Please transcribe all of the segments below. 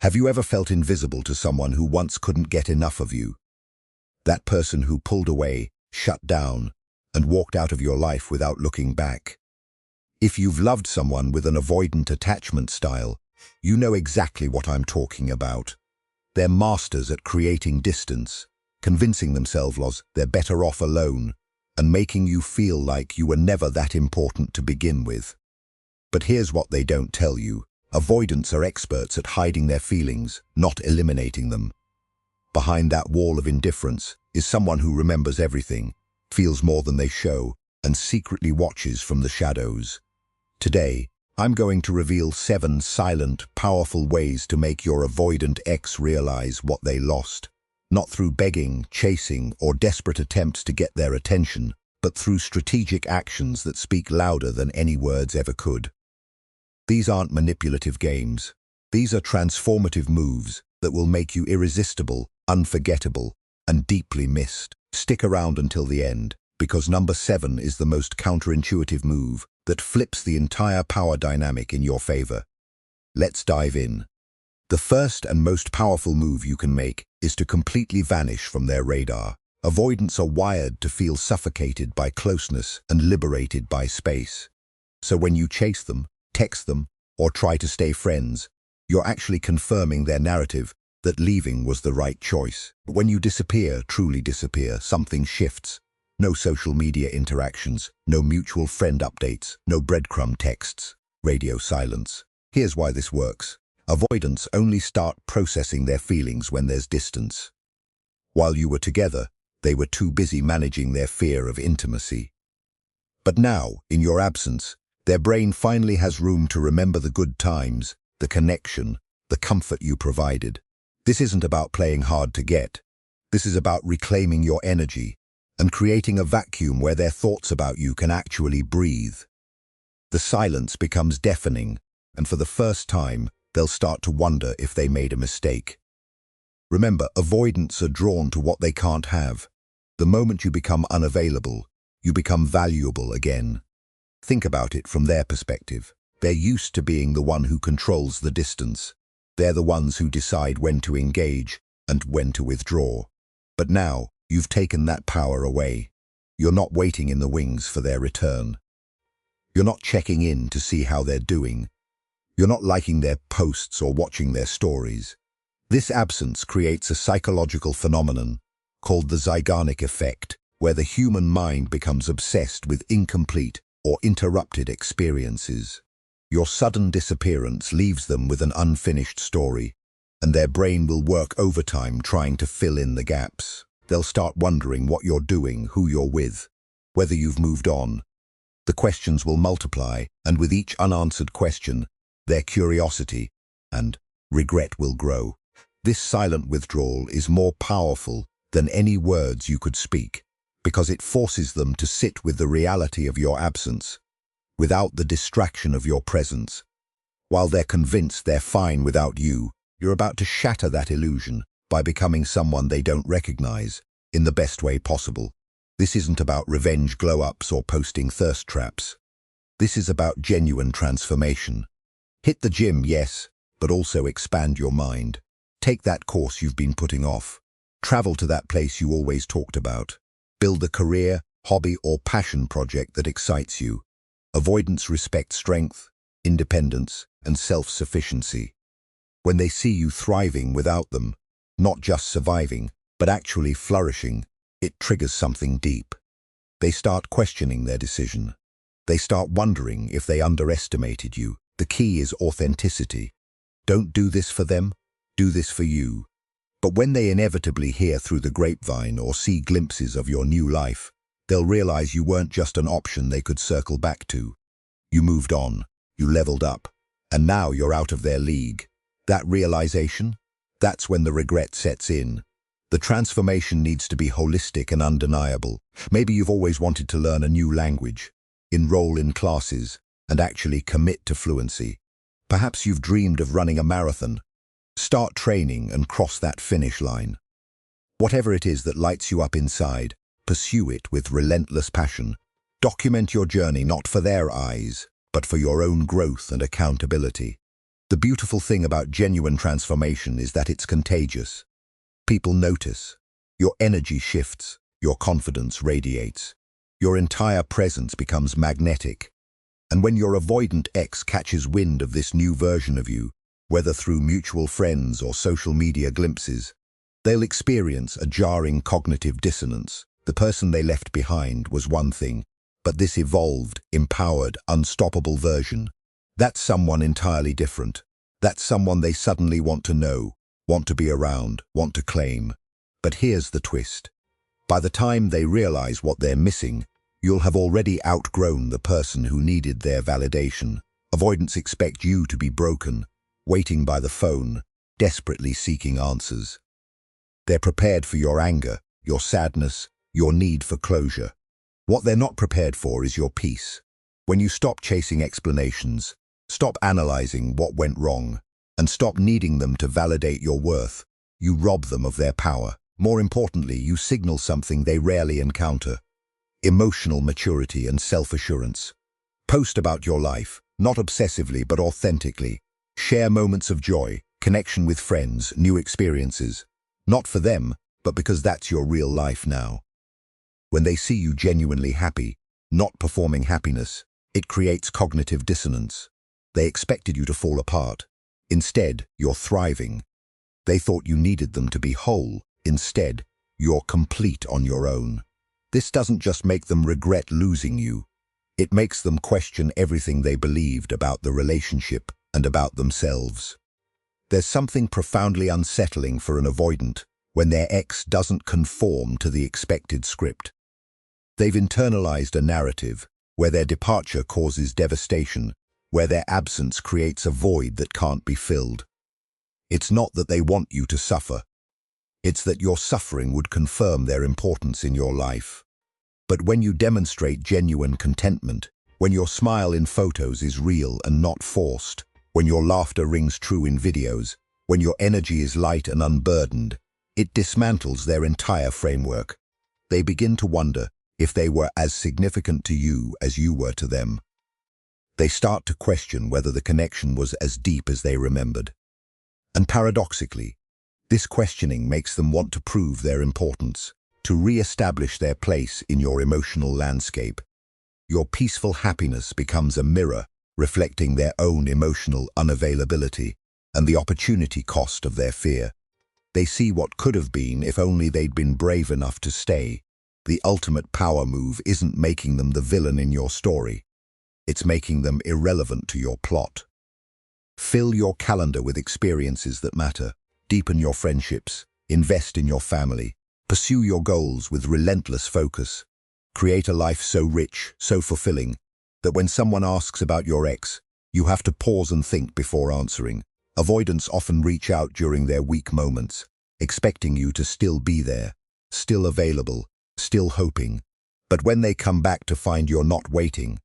Have you ever felt invisible to someone who once couldn't get enough of you? That person who pulled away, shut down, and walked out of your life without looking back. If you've loved someone with an avoidant attachment style, you know exactly what I'm talking about. They're masters at creating distance, convincing themselves they're better off alone, and making you feel like you were never that important to begin with. But here's what they don't tell you. Avoidants are experts at hiding their feelings, not eliminating them. Behind that wall of indifference is someone who remembers everything, feels more than they show, and secretly watches from the shadows. Today, I'm going to reveal 7 silent, powerful ways to make your avoidant ex realize what they lost. Not through begging, chasing, or desperate attempts to get their attention, but through strategic actions that speak louder than any words ever could. These aren't manipulative games. These are transformative moves that will make you irresistible, unforgettable, and deeply missed. Stick around until the end, because number 7 is the most counterintuitive move that flips the entire power dynamic in your favor. Let's dive in. The first and most powerful move you can make is to completely vanish from their radar. Avoidants are wired to feel suffocated by closeness and liberated by space. So when you chase them, text them, or try to stay friends, you're actually confirming their narrative that leaving was the right choice. But when you disappear, truly disappear, something shifts. No social media interactions, no mutual friend updates, no breadcrumb texts, radio silence. Here's why this works. Avoidants only start processing their feelings when there's distance. While you were together, they were too busy managing their fear of intimacy. But now, in your absence, their brain finally has room to remember the good times, the connection, the comfort you provided. This isn't about playing hard to get. This is about reclaiming your energy and creating a vacuum where their thoughts about you can actually breathe. The silence becomes deafening, and for the first time, they'll start to wonder if they made a mistake. Remember, avoidants are drawn to what they can't have. The moment you become unavailable, you become valuable again. Think about it from their perspective. They're used to being the one who controls the distance. They're the ones who decide when to engage and when to withdraw. But now, you've taken that power away. You're not waiting in the wings for their return. You're not checking in to see how they're doing. You're not liking their posts or watching their stories. This absence creates a psychological phenomenon called the Zeigarnik effect, where the human mind becomes obsessed with incomplete or interrupted experiences. Your sudden disappearance leaves them with an unfinished story, and their brain will work overtime trying to fill in the gaps. They'll start wondering what you're doing, who you're with, whether you've moved on. The questions will multiply, and with each unanswered question, their curiosity and regret will grow. This silent withdrawal is more powerful than any words you could speak, because it forces them to sit with the reality of your absence, without the distraction of your presence. While they're convinced they're fine without you, you're about to shatter that illusion by becoming someone they don't recognize in the best way possible. This isn't about revenge glow-ups or posting thirst traps. This is about genuine transformation. Hit the gym, yes, but also expand your mind. Take that course you've been putting off. Travel to that place you always talked about. Build a career, hobby, or passion project that excites you. Avoidants respect strength, independence, and self-sufficiency. When they see you thriving without them, not just surviving, but actually flourishing, it triggers something deep. They start questioning their decision. They start wondering if they underestimated you. The key is authenticity. Don't do this for them, do this for you. But when they inevitably hear through the grapevine or see glimpses of your new life, they'll realize you weren't just an option they could circle back to. You moved on, you leveled up, and now you're out of their league. That realization, that's when the regret sets in. The transformation needs to be holistic and undeniable. Maybe you've always wanted to learn a new language, enroll in classes, and actually commit to fluency. Perhaps you've dreamed of running a marathon. Start training and cross that finish line. Whatever it is that lights you up inside, pursue it with relentless passion. Document your journey not for their eyes, but for your own growth and accountability. The beautiful thing about genuine transformation is that it's contagious. People notice. Your energy shifts, your confidence radiates. Your entire presence becomes magnetic. And when your avoidant ex catches wind of this new version of you, whether through mutual friends or social media glimpses, they'll experience a jarring cognitive dissonance. The person they left behind was one thing, but this evolved, empowered, unstoppable version, that's someone entirely different. That's someone they suddenly want to know, want to be around, want to claim. But here's the twist. By the time they realize what they're missing, you'll have already outgrown the person who needed their validation. Avoidants expect you to be broken, waiting by the phone, desperately seeking answers. They're prepared for your anger, your sadness, your need for closure. What they're not prepared for is your peace. When you stop chasing explanations, stop analyzing what went wrong, and stop needing them to validate your worth, you rob them of their power. More importantly, you signal something they rarely encounter: emotional maturity and self-assurance. Post about your life, not obsessively but authentically. Share moments of joy, connection with friends, new experiences. Not for them, but because that's your real life now. When they see you genuinely happy, not performing happiness, it creates cognitive dissonance. They expected you to fall apart. Instead, you're thriving. They thought you needed them to be whole. Instead, you're complete on your own. This doesn't just make them regret losing you. It makes them question everything they believed about the relationship and about themselves. There's something profoundly unsettling for an avoidant when their ex doesn't conform to the expected script. They've internalized a narrative where their departure causes devastation, where their absence creates a void that can't be filled. It's not that they want you to suffer. It's that your suffering would confirm their importance in your life. But when you demonstrate genuine contentment, when your smile in photos is real and not forced, when your laughter rings true in videos, when your energy is light and unburdened, it dismantles their entire framework. They begin to wonder if they were as significant to you as you were to them. They start to question whether the connection was as deep as they remembered. And paradoxically, this questioning makes them want to prove their importance, to re-establish their place in your emotional landscape. Your peaceful happiness becomes a mirror, reflecting their own emotional unavailability and the opportunity cost of their fear. They see what could have been if only they'd been brave enough to stay. The ultimate power move isn't making them the villain in your story. It's making them irrelevant to your plot. Fill your calendar with experiences that matter. Deepen your friendships. Invest in your family. Pursue your goals with relentless focus. Create a life so rich, so fulfilling, that when someone asks about your ex, you have to pause and think before answering. Avoidants often reach out during their weak moments, expecting you to still be there, still available, still hoping. But when they come back to find you're not waiting,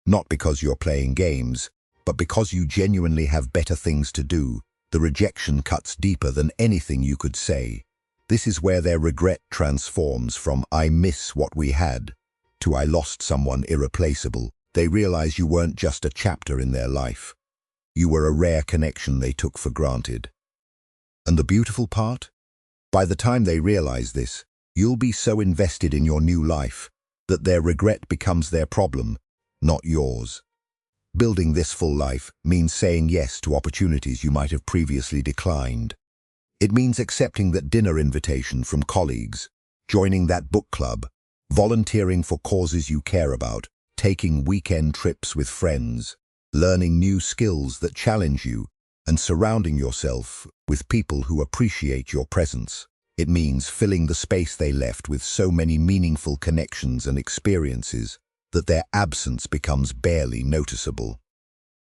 not because you're playing games, but because you genuinely have better things to do, the rejection cuts deeper than anything you could say. This is where their regret transforms from "I miss what we had" to "I lost someone irreplaceable." They realize you weren't just a chapter in their life. You were a rare connection they took for granted. And the beautiful part? By the time they realize this, you'll be so invested in your new life that their regret becomes their problem, not yours. Building this full life means saying yes to opportunities you might have previously declined. It means accepting that dinner invitation from colleagues, joining that book club, volunteering for causes you care about, taking weekend trips with friends, learning new skills that challenge you, and surrounding yourself with people who appreciate your presence. It means filling the space they left with so many meaningful connections and experiences that their absence becomes barely noticeable.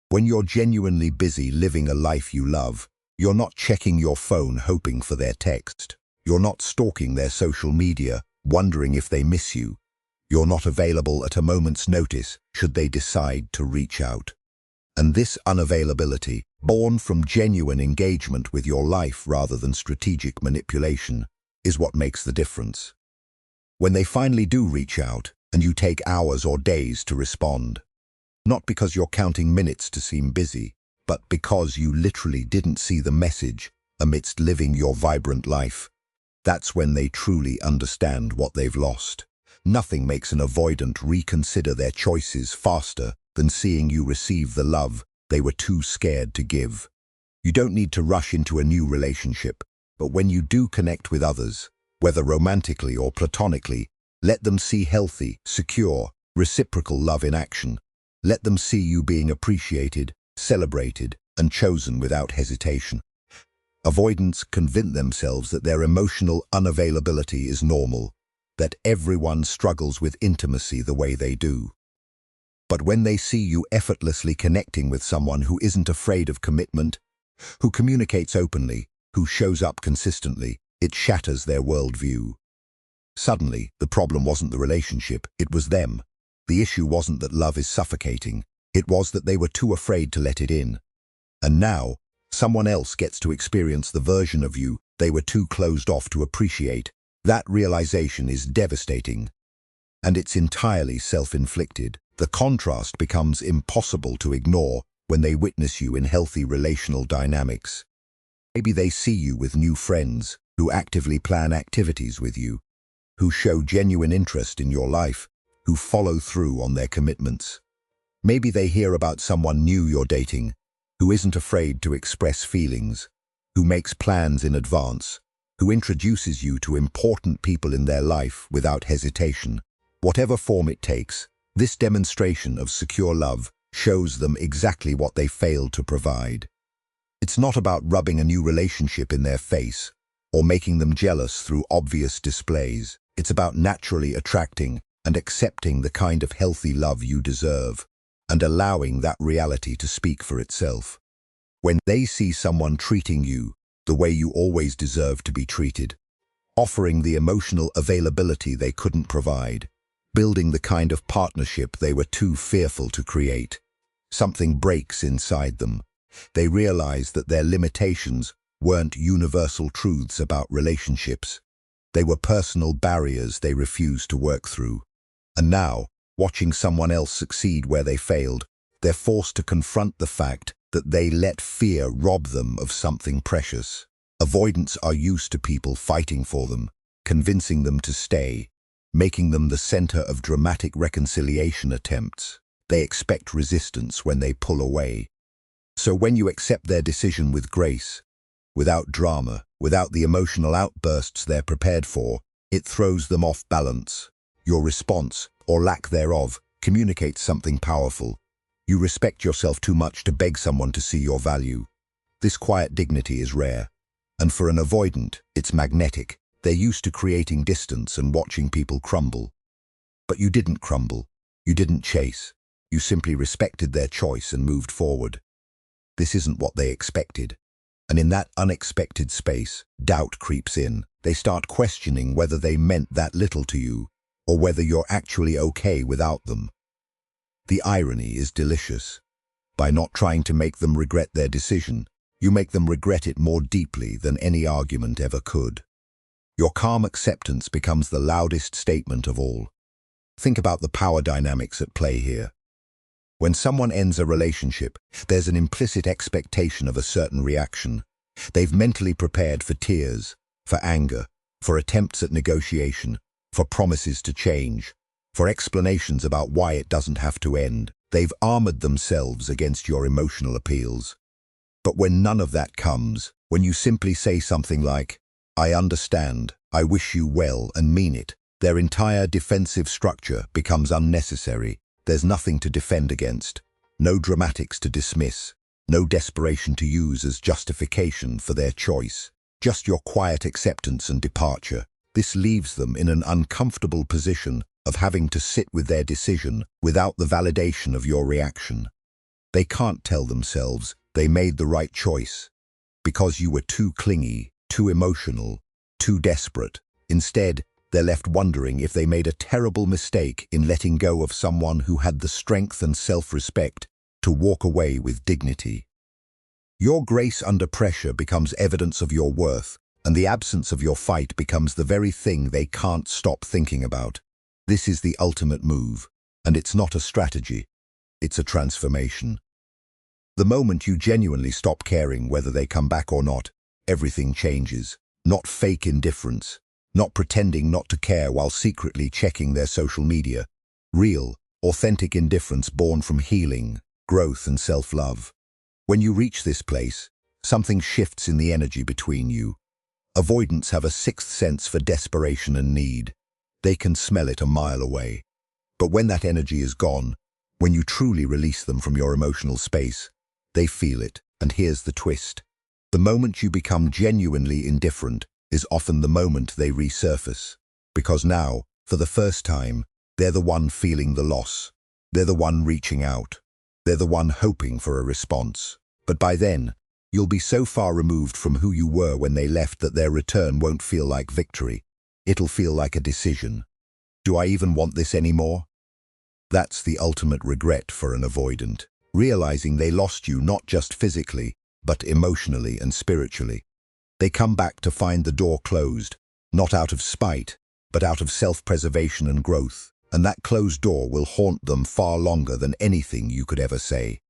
When you're genuinely busy living a life you love, you're not checking your phone hoping for their text. You're not stalking their social media, wondering if they miss you. You're not available at a moment's notice should they decide to reach out. And this unavailability, born from genuine engagement with your life rather than strategic manipulation, is what makes the difference. When they finally do reach out, and you take hours or days to respond, not because you're counting minutes to seem busy, but because you literally didn't see the message amidst living your vibrant life. That's when they truly understand what they've lost. Nothing makes an avoidant reconsider their choices faster than seeing you receive the love they were too scared to give. You don't need to rush into a new relationship, but when you do connect with others, whether romantically or platonically, let them see healthy, secure, reciprocal love in action. Let them see you being appreciated, celebrated, and chosen without hesitation. Avoidants convince themselves that their emotional unavailability is normal, that everyone struggles with intimacy the way they do. But when they see you effortlessly connecting with someone who isn't afraid of commitment, who communicates openly, who shows up consistently, it shatters their worldview. Suddenly, the problem wasn't the relationship, it was them. The issue wasn't that love is suffocating, it was that they were too afraid to let it in. And now, someone else gets to experience the version of you they were too closed off to appreciate. That realization is devastating. And it's entirely self-inflicted. The contrast becomes impossible to ignore when they witness you in healthy relational dynamics. Maybe they see you with new friends who actively plan activities with you, who show genuine interest in your life, who follow through on their commitments. Maybe they hear about someone new you're dating, who isn't afraid to express feelings, who makes plans in advance, who introduces you to important people in their life without hesitation. Whatever form it takes, this demonstration of secure love shows them exactly what they failed to provide. It's not about rubbing a new relationship in their face or making them jealous through obvious displays. It's about naturally attracting and accepting the kind of healthy love you deserve and allowing that reality to speak for itself. When they see someone treating you the way you always deserve to be treated, offering the emotional availability they couldn't provide, building the kind of partnership they were too fearful to create, something breaks inside them. They realize that their limitations weren't universal truths about relationships. They were personal barriers they refused to work through. And now, watching someone else succeed where they failed, they're forced to confront the fact that they let fear rob them of something precious. Avoidants are used to people fighting for them, convincing them to stay, making them the center of dramatic reconciliation attempts. They expect resistance when they pull away. So when you accept their decision with grace, without drama, without the emotional outbursts they're prepared for, it throws them off balance. Your response, or lack thereof, communicates something powerful. You respect yourself too much to beg someone to see your value. This quiet dignity is rare, and for an avoidant, it's magnetic. They're used to creating distance and watching people crumble. But you didn't crumble. You didn't chase. You simply respected their choice and moved forward. This isn't what they expected. And in that unexpected space, doubt creeps in. They start questioning whether they meant that little to you, or whether you're actually okay without them. The irony is delicious. By not trying to make them regret their decision, you make them regret it more deeply than any argument ever could. Your calm acceptance becomes the loudest statement of all. Think about the power dynamics at play here. When someone ends a relationship, there's an implicit expectation of a certain reaction. They've mentally prepared for tears, for anger, for attempts at negotiation, for promises to change, for explanations about why it doesn't have to end. They've armored themselves against your emotional appeals. But when none of that comes, when you simply say something like, "I understand, I wish you well," and mean it, their entire defensive structure becomes unnecessary. There's nothing to defend against, no dramatics to dismiss, no desperation to use as justification for their choice, just your quiet acceptance and departure. This leaves them in an uncomfortable position of having to sit with their decision without the validation of your reaction. They can't tell themselves they made the right choice because you were too clingy, too emotional, too desperate. Instead, they're left wondering if they made a terrible mistake in letting go of someone who had the strength and self-respect to walk away with dignity. Your grace under pressure becomes evidence of your worth, and the absence of your fight becomes the very thing they can't stop thinking about. This is the ultimate move, and it's not a strategy, it's a transformation. The moment you genuinely stop caring whether they come back or not, everything changes. Not fake indifference, not pretending not to care while secretly checking their social media. Real, authentic indifference born from healing, growth and self-love. When you reach this place, something shifts in the energy between you. Avoidants have a sixth sense for desperation and need. They can smell it a mile away. But when that energy is gone, when you truly release them from your emotional space, they feel it. And here's the twist. The moment you become genuinely indifferent is often the moment they resurface. Because now, for the first time, they're the one feeling the loss. They're the one reaching out. They're the one hoping for a response. But by then, you'll be so far removed from who you were when they left that their return won't feel like victory. It'll feel like a decision. Do I even want this anymore? That's the ultimate regret for an avoidant, realizing they lost you not just physically, but emotionally and spiritually. They come back to find the door closed, not out of spite, but out of self-preservation and growth, and that closed door will haunt them far longer than anything you could ever say.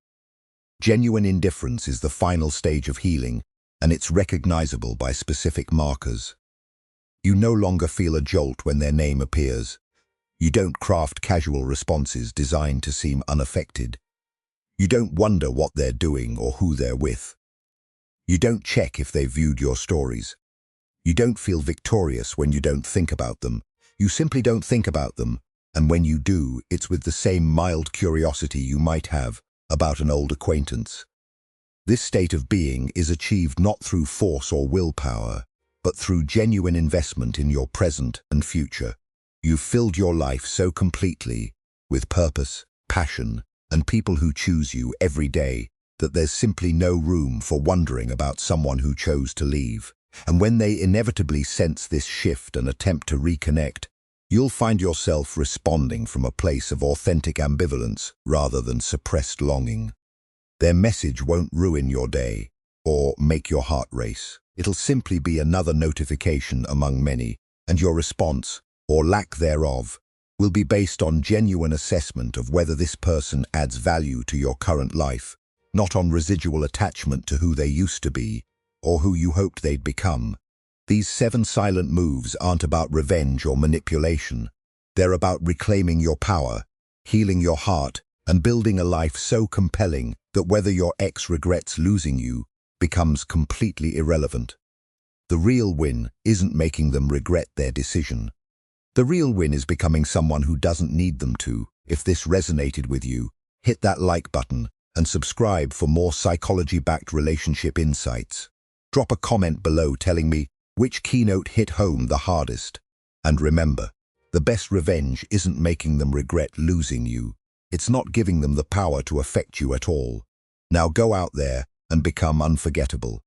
Genuine indifference is the final stage of healing, and it's recognizable by specific markers. You no longer feel a jolt when their name appears. You don't craft casual responses designed to seem unaffected. You don't wonder what they're doing or who they're with. You don't check if they viewed your stories. You don't feel victorious when you don't think about them. You simply don't think about them, and when you do, it's with the same mild curiosity you might have about an old acquaintance. This state of being is achieved not through force or willpower, but through genuine investment in your present and future. You've filled your life so completely, with purpose, passion, and people who choose you every day, that there's simply no room for wondering about someone who chose to leave. And when they inevitably sense this shift and attempt to reconnect, you'll find yourself responding from a place of authentic ambivalence rather than suppressed longing. Their message won't ruin your day or make your heart race. It'll simply be another notification among many, and your response, or lack thereof, will be based on genuine assessment of whether this person adds value to your current life, not on residual attachment to who they used to be or who you hoped they'd become. These 7 silent moves aren't about revenge or manipulation. They're about reclaiming your power, healing your heart, and building a life so compelling that whether your ex regrets losing you becomes completely irrelevant. The real win isn't making them regret their decision. The real win is becoming someone who doesn't need them to. If this resonated with you, hit that like button and subscribe for more psychology-backed relationship insights. Drop a comment below telling me which keynote hit home the hardest. And remember, the best revenge isn't making them regret losing you. It's not giving them the power to affect you at all. Now go out there and become unforgettable.